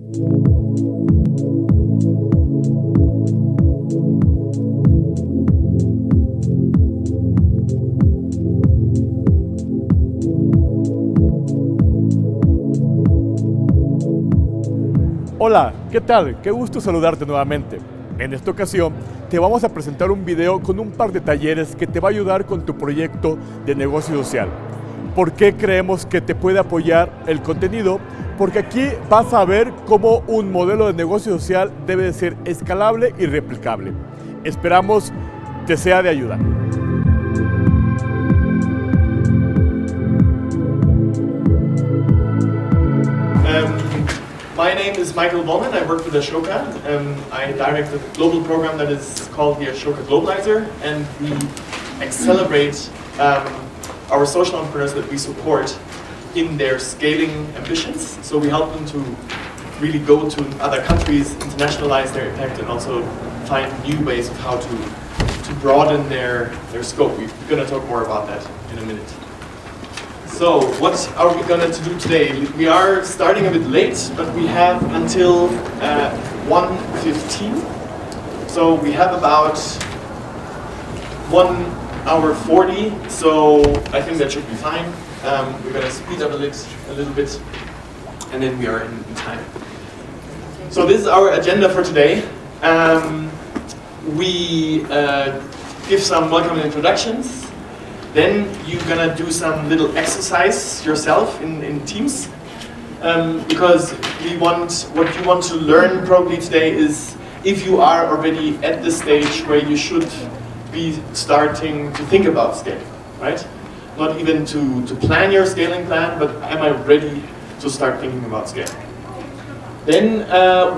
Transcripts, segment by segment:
Hola, ¿qué tal? Qué gusto saludarte nuevamente. En esta ocasión te vamos a presentar un video con un par de talleres que te va a ayudar con tu proyecto de negocio social. ¿Por qué creemos que te puede apoyar el contenido? Porque aquí vas a ver cómo un modelo de negocio social debe de ser escalable y replicable. Esperamos te sea de ayuda. My name is Michael Bowman. I work with Ashoka. I direct a global program that is called the Ashoka Globalizer, and we accelerate our social entrepreneurs that we support in their scaling ambitions. So we help them to really go to other countries, internationalize their impact, and also find new ways of how to broaden their scope. We're going to talk more about that in a minute. So, what are we going to do today? We are starting a bit late, but we have until 1:15. So we have about 1 hour 40, so I think that should be fine. We're going to speed up a little bit, and then we are in time. So this is our agenda for today. We give some welcome introductions. Then you're gonna do some little exercise yourself in teams, because what you want to learn probably today is if you are already at the stage where you should be starting to think about scaling, right? Not even to plan your scaling plan, but am I ready to start thinking about scaling? Then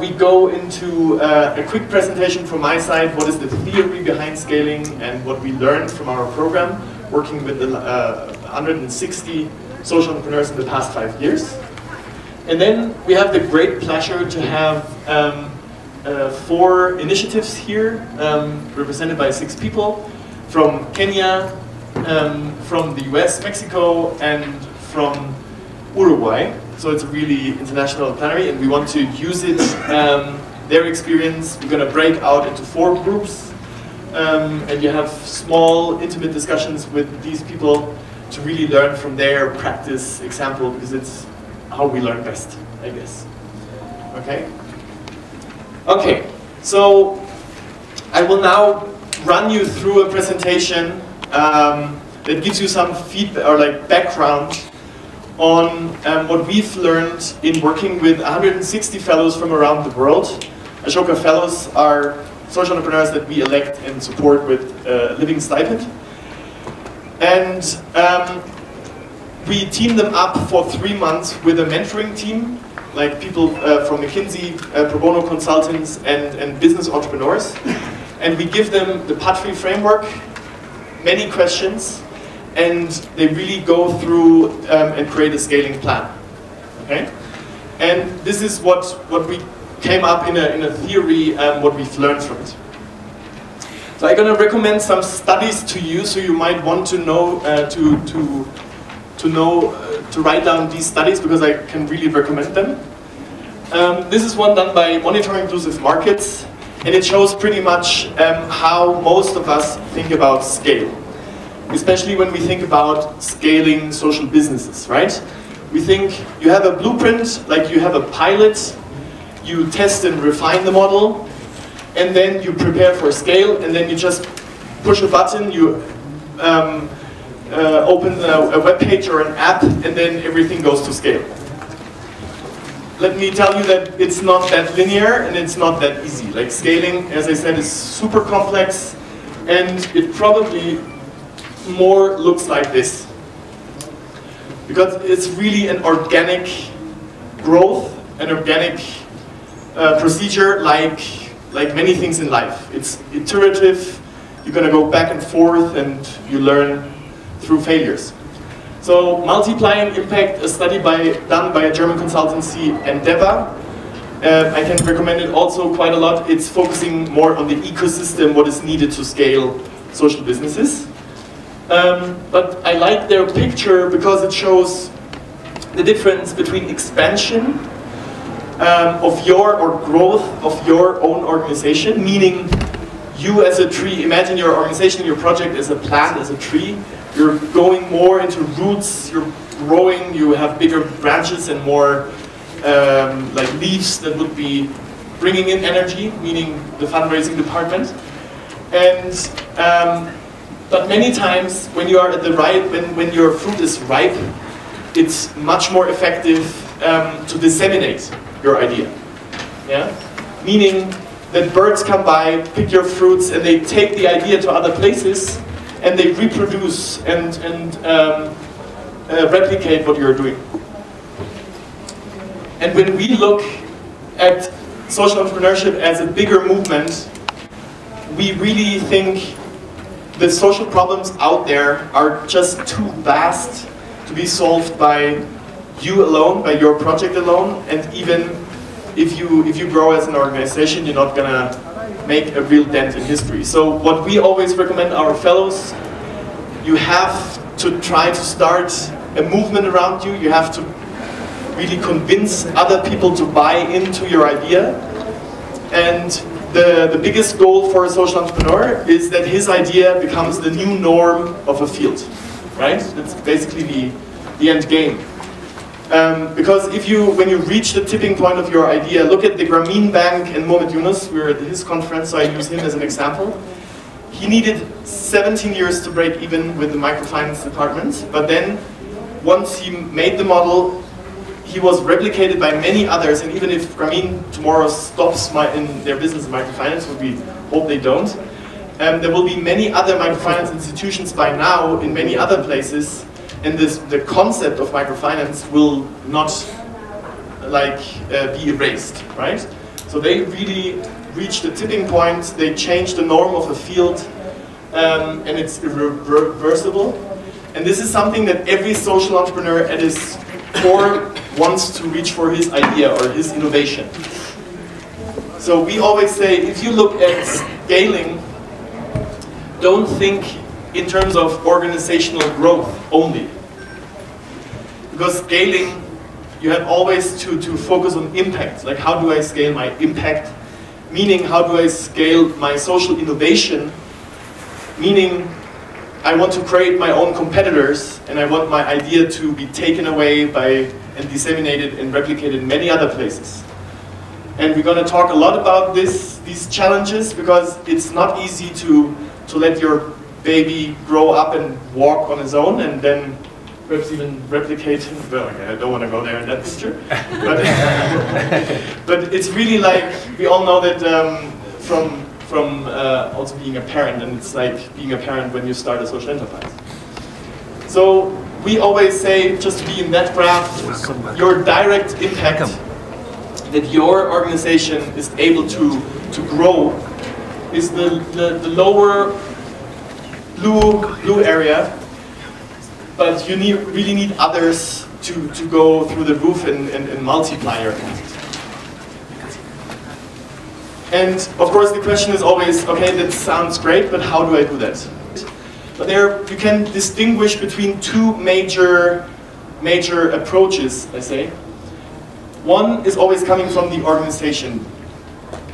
we go into a quick presentation from my side, what is the theory behind scaling and what we learned from our program, working with the 160 social entrepreneurs in the past 5 years. And then we have the great pleasure to have 4 initiatives here, represented by 6 people, from Kenya, from the US, Mexico, and from Uruguay. So it's a really international plenary, and we want to use it, their experience. We're going to break out into 4 groups. And you have small, intimate discussions with these people to really learn from their practice example, because it's how we learn best, I guess. Okay? Okay, so I will now run you through a presentation that gives you some feedback or like background on what we've learned in working with 160 fellows from around the world. Ashoka fellows are social entrepreneurs that we elect and support with a living stipend. And we team them up for 3 months with a mentoring team, like people from McKinsey, pro bono consultants, and business entrepreneurs. And we give them the PATFREE framework, many questions, and they really go through and create a scaling plan. Okay? And this is what we came up in a theory, what we've learned from it. So I'm going to recommend some studies to you, so you might want to know to write down these studies, because I can really recommend them. This is one done by Monitoring Inclusive Markets, and it shows pretty much how most of us think about scale, especially when we think about scaling social businesses, right? We think you have a blueprint, like you have a pilot. You test and refine the model, and then you prepare for scale, and then you just push a button, you open a web page or an app, and then everything goes to scale. Let me tell you that it's not that linear, and it's not that easy. Like scaling, as I said, is super complex, and it probably more looks like this. Because it's really an organic growth, an organic procedure, like many things in life. It's iterative. You're going to go back and forth, and you learn through failures. So, multiplying impact, a study done by a German consultancy, Endeavor. I can recommend it also quite a lot. It's focusing more on the ecosystem, what is needed to scale social businesses. But I like their picture because it shows the difference between expansion of your, or growth of your own organization, meaning you as a tree. Imagine your organization, your project as a plant, as a tree. You're going more into roots, you're growing, you have bigger branches and more like leaves that would be bringing in energy, meaning the fundraising department. And but many times when you are at the when your fruit is ripe, it's much more effective to disseminate your idea. Yeah, meaning that birds come by, pick your fruits, and they take the idea to other places, and they reproduce and replicate what you're doing. And when we look at social entrepreneurship as a bigger movement, we really think the social problems out there are just too vast to be solved by you alone, by your project alone, and even if you grow as an organization, you're not gonna make a real dent in history. So what we always recommend our fellows, you have to try to start a movement around you. You have to really convince other people to buy into your idea. And the biggest goal for a social entrepreneur is that his idea becomes the new norm of a field, right? That's basically the end game. Because when you reach the tipping point of your idea, look at the Grameen Bank and Mohamed Yunus. We were at his conference, so I use him as an example. He needed 17 years to break even with the microfinance department, but then once he made the model, he was replicated by many others, and even if Grameen tomorrow stops in their business in microfinance, which we hope they don't, there will be many other microfinance institutions by now in many other places, and the concept of microfinance will not be erased, right? So they really reached the tipping point, they changed the norm of a field, and it's irreversible. And this is something that every social entrepreneur at his core wants to reach for his idea or his innovation. So we always say, if you look at scaling, don't think in terms of organizational growth only. Because scaling, you have always to focus on impact. Like, how do I scale my impact? Meaning, how do I scale my social innovation? Meaning, I want to create my own competitors, and I want my idea to be taken away and disseminated and replicated in many other places. And we're going to talk a lot about these challenges, because it's not easy to let your baby grow up and walk on his own and then perhaps even replicate him. Well, okay, I don't want to go there in that picture. But it's really like, we all know that from also being a parent, and it's like being a parent when you start a social enterprise. So we always say, just to be in that graph, your direct impact that your organization is able to grow is the lower blue area, but you really need others to go through the roof and multiply your impact. And of course the question is always, okay, that sounds great, but how do I do that? But you can distinguish between two major approaches, I say. One is always coming from the organization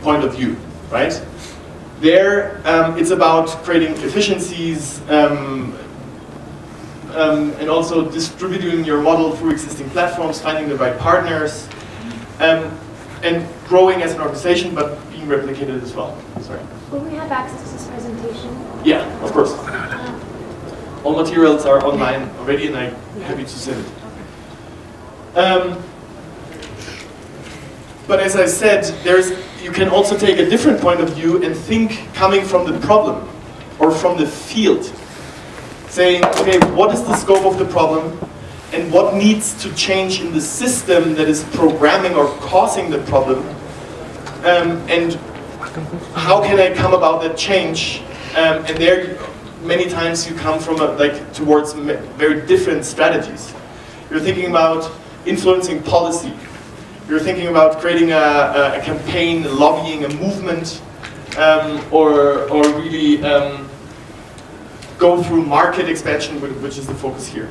point of view, right? There, it's about creating efficiencies and also distributing your model through existing platforms, finding the right partners, and growing as an organization, but being replicated as well. Sorry. Will we have access to this presentation? Yeah, of course. All materials are online already, and I'm happy to send it. But as I said, you can also take a different point of view and think coming from the problem or from the field. Saying, okay, what is the scope of the problem and what needs to change in the system that is programming or causing the problem, and how can I come about that change? And there, many times you come from towards very different strategies. You're thinking about influencing policy. You're thinking about creating a campaign, lobbying a movement, or really go through market expansion, which is the focus here.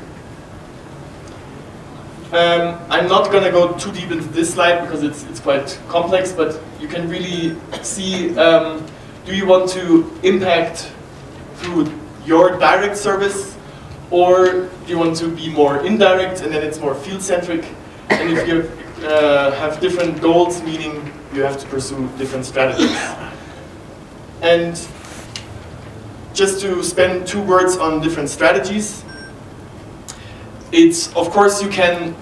I'm not going to go too deep into this slide because it's quite complex, but you can really see, do you want to impact through your direct service, or do you want to be more indirect and then it's more field-centric? And if you have different goals, meaning you have to pursue different strategies. And just to spend 2 words on different strategies, it's, of course, you can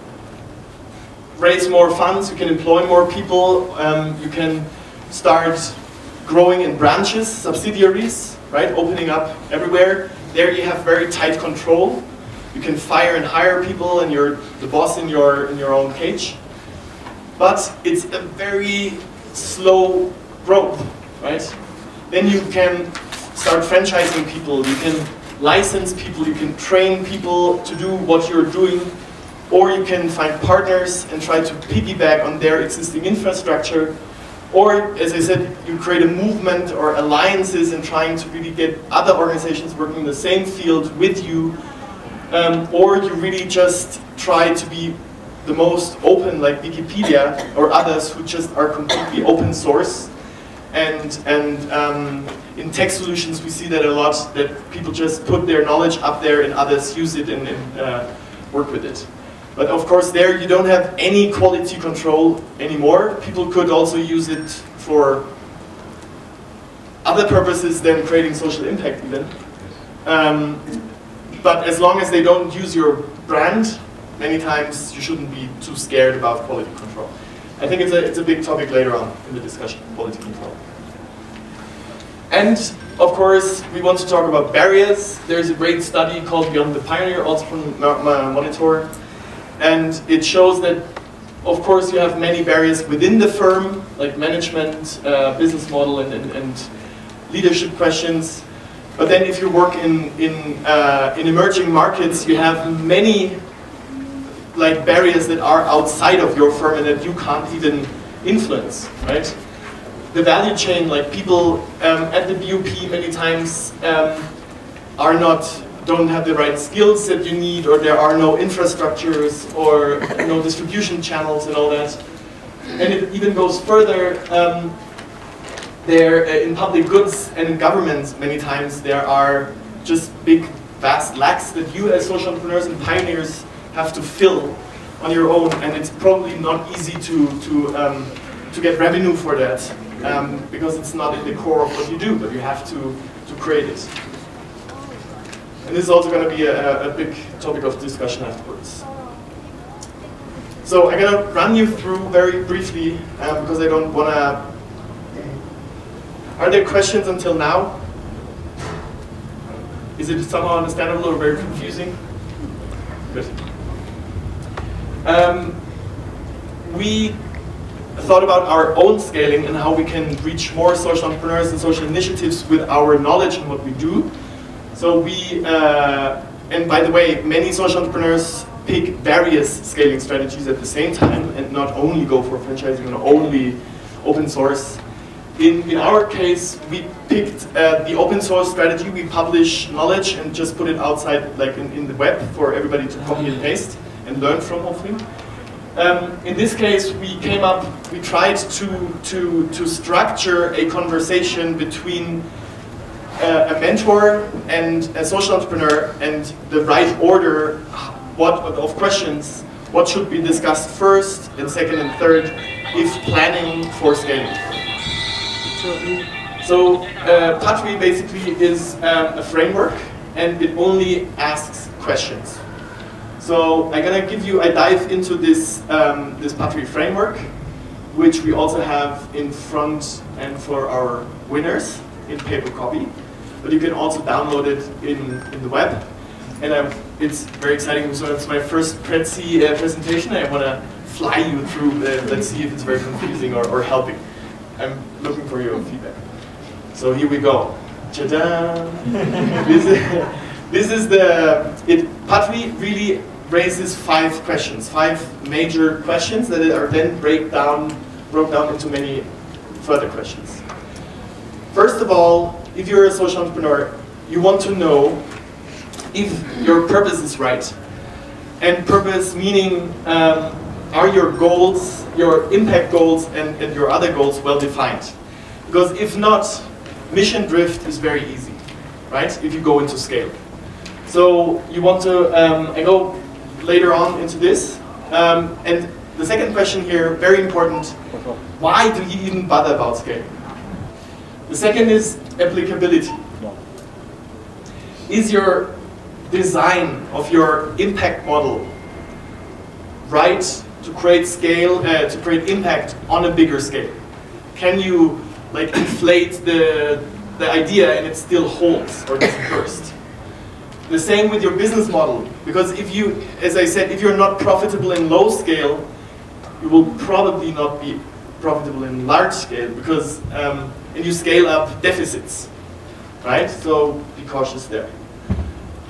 raise more funds, you can employ more people, you can start growing in branches, subsidiaries, right, opening up everywhere. There you have very tight control. You can fire and hire people and you're the boss in your own cage. But it's a very slow growth, right? Then you can start franchising people, you can license people, you can train people to do what you're doing, or you can find partners and try to piggyback on their existing infrastructure. Or, as I said, you create a movement or alliances and trying to really get other organizations working in the same field with you. Or you really just try to be the most open, like Wikipedia or others who just are completely open source. And in tech solutions we see that a lot, that people just put their knowledge up there and others use it and work with it. But of course there you don't have any quality control anymore. People could also use it for other purposes than creating social impact even. But as long as they don't use your brand, many times you shouldn't be too scared about quality control. I think it's a big topic later on in the discussion, quality control. And of course, we want to talk about barriers. There's a great study called Beyond the Pioneer, also from Monitor. And it shows that, of course, you have many barriers within the firm, like management, business model, and leadership questions. But then if you work in emerging markets, you have many like barriers that are outside of your firm and that you can't even influence, right? The value chain, like people at the BUP many times don't have the right skills that you need, or there are no infrastructures or no distribution channels and all that. And it even goes further. In public goods and in governments, many times there are just big, vast lacks that you as social entrepreneurs and pioneers have to fill on your own, and it's probably not easy to get revenue for that because it's not in the core of what you do, but you have to create it. And this is also going to be a big topic of discussion afterwards. So I'm going to run you through very briefly because I don't want to. Are there questions until now? Is it somehow understandable or very confusing? Good. We thought about our own scaling and how we can reach more social entrepreneurs and social initiatives with our knowledge and what we do. So we, and by the way, many social entrepreneurs pick various scaling strategies at the same time and not only go for franchising or only open source. In our case, we picked the open source strategy. We publish knowledge and just put it outside, like in the web, for everybody to copy and paste and learn from, hopefully. In this case, we tried to structure a conversation between a mentor and a social entrepreneur, and the right order of questions, what should be discussed first and second and third if planning for scaling. So Patri basically is a framework, and it only asks questions. So I'm gonna I dive into this this Patri framework, which we also have in front and for our winners in paper copy, but you can also download it in the web. And it's very exciting. So it's my first Prezi presentation. I want to fly you through. Let's see if it's very confusing or helping. I'm looking for your feedback. So here we go. Ta-da! This is Patri really raises 5 questions, 5 major questions that are then broke down into many further questions. First of all, if you're a social entrepreneur, you want to know if your purpose is right. And purpose meaning, are your goals, your impact goals and your other goals well defined? Because if not, mission drift is very easy, right? If you go into scale. So you want to, I go later on into this. And the second question here, very important, why do you even bother about scale? The second is applicability. Is your design of your impact model right to create scale, to create impact on a bigger scale? Can you like inflate the idea and it still holds or doesn't burst? The same with your business model, because if you, as I said, if you're not profitable in low scale, you will probably not be profitable in large scale, because and you scale up deficits, right? So be cautious there.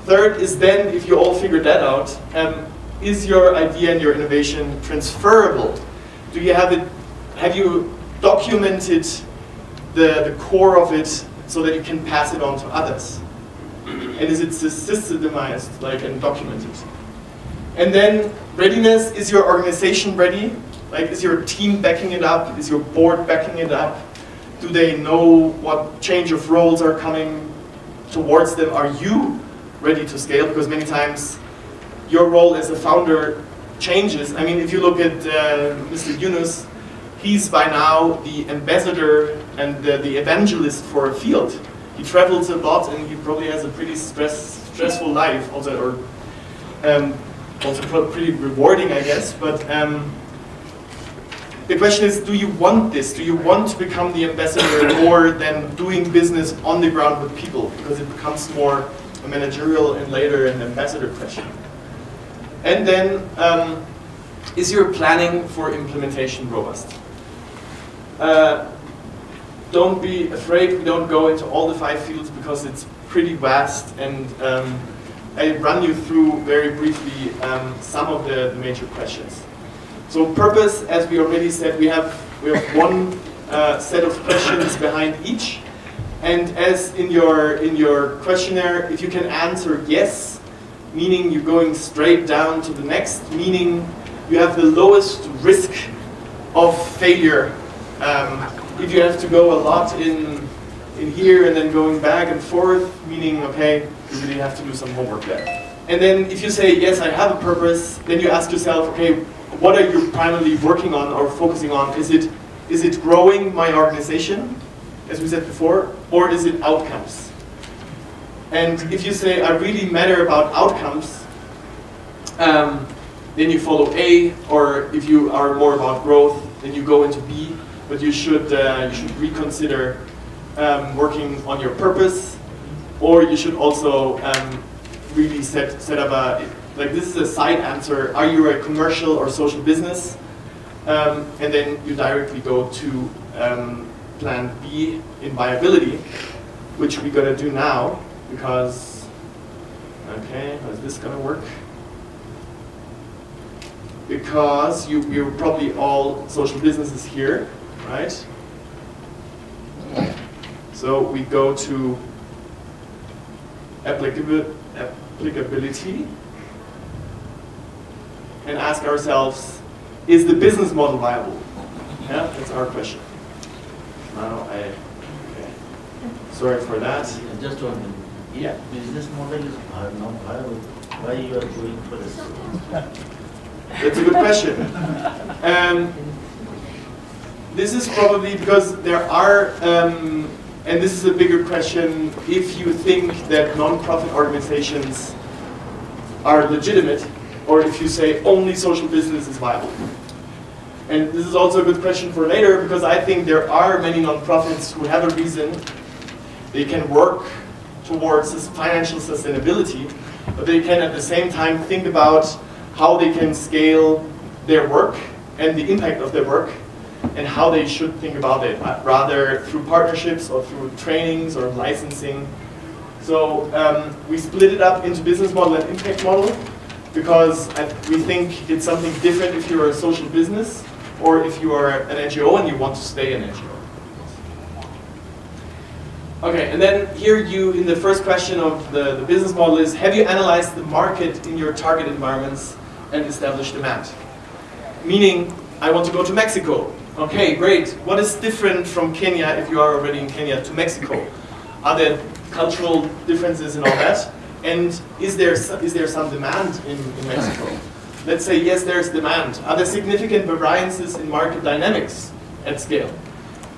Third is then, if you all figured that out, is your idea and your innovation transferable? Do you have it? Have you documented the core of it so that you can pass it on to others? And is it systemized, like, and documented? And then readiness, is your organization ready? Like, is your team backing it up? Is your board backing it up? Do they know what change of roles are coming towards them? Are you ready to scale? Because many times your role as a founder changes. I mean, if you look at Mr. Yunus, he's by now the ambassador and the evangelist for a field. He travels a lot and he probably has a pretty stressful life also, or also pretty rewarding, I guess. But the question is, do you want this? Do you want to become the ambassador more than doing business on the ground with people? Because it becomes more a managerial and later an ambassador question. And then, is your planning for implementation robust? Don't be afraid, we don't go into all the 5 fields because it's pretty vast, and I run you through very briefly some of the major questions. So purpose, as we already said, we have one set of questions behind each, and as in your questionnaire, if you can answer yes, meaning you're going straight down to the next, meaning you have the lowest risk of failure. If you have to go a lot in here and then going back and forth, meaning, okay, you really have to do some homework there. And then if you say, yes, I have a purpose, then you ask yourself, okay, what are you primarily working on or focusing on? Is it growing my organization, as we said before, or is it outcomes? And if you say, I really matter about outcomes, then you follow A, or if you are more about growth, then you go into B. But you should reconsider working on your purpose, or you should also really set up a, like, this is a side answer, are you a commercial or social business? And then you directly go to plan B in viability, which we're gonna do now, because, okay, how is this gonna work? Because you're probably all social businesses here, right? So we go to applicability and ask ourselves, is the business model viable? Yeah, that's our question. Now okay. Sorry for that. Just one minute. Yeah. Business model is not viable. Why you are going for this? That's a good question. This is probably because there are, and this is a bigger question, if you think that non-profit organizations are legitimate, or if you say only social business is viable. And this is also a good question for later, because I think there are many non-profits who have a reason they can work towards this financial sustainability, but they can at the same time think about how they can scale their work and the impact of their work, and how they should think about it, rather through partnerships or through trainings or licensing. So we split it up into business model and impact model, because we think it's something different if you're a social business or if you are an NGO and you want to stay an NGO. Okay, and then here you, in the first question of the business model is, have you analyzed the market in your target environments and established demand? Meaning, I want to go to Mexico. Okay, great. What is different from Kenya, if you are already in Kenya, to Mexico? Are there cultural differences and all that? And is there some demand in Mexico? Let's say, yes, there's demand. Are there significant variances in market dynamics at scale?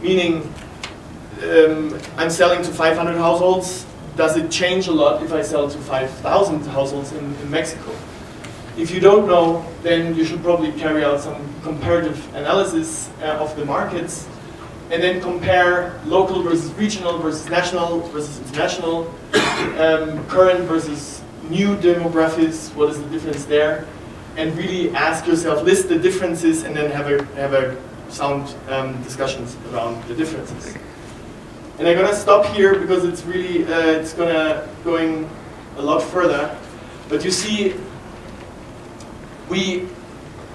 Meaning, I'm selling to 500 households. Does it change a lot if I sell to 5,000 households in Mexico? If you don't know, then you should probably carry out some comparative analysis of the markets and then compare local versus regional versus national versus international, current versus new demographics, what is the difference there? And really ask yourself, list the differences and then have a sound discussions around the differences. And I'm gonna stop here because it's really, going a lot further. But you see,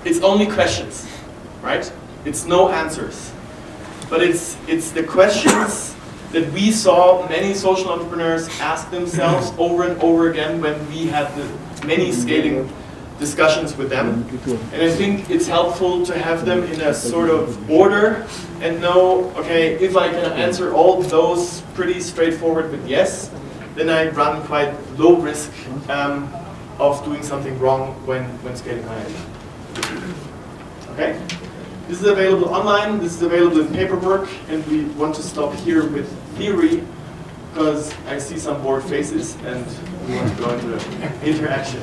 it's only questions, right? It's no answers. But it's the questions that we saw many social entrepreneurs ask themselves over and over again when we had the many scaling discussions with them. And I think it's helpful to have them in a sort of order and know, okay, if I can answer all those pretty straightforward with yes, then I run quite low risk of doing something wrong when scaling my idea. Okay? This is available online, this is available in paperwork, and we want to stop here with theory because I see some bored faces and we want to go into interaction.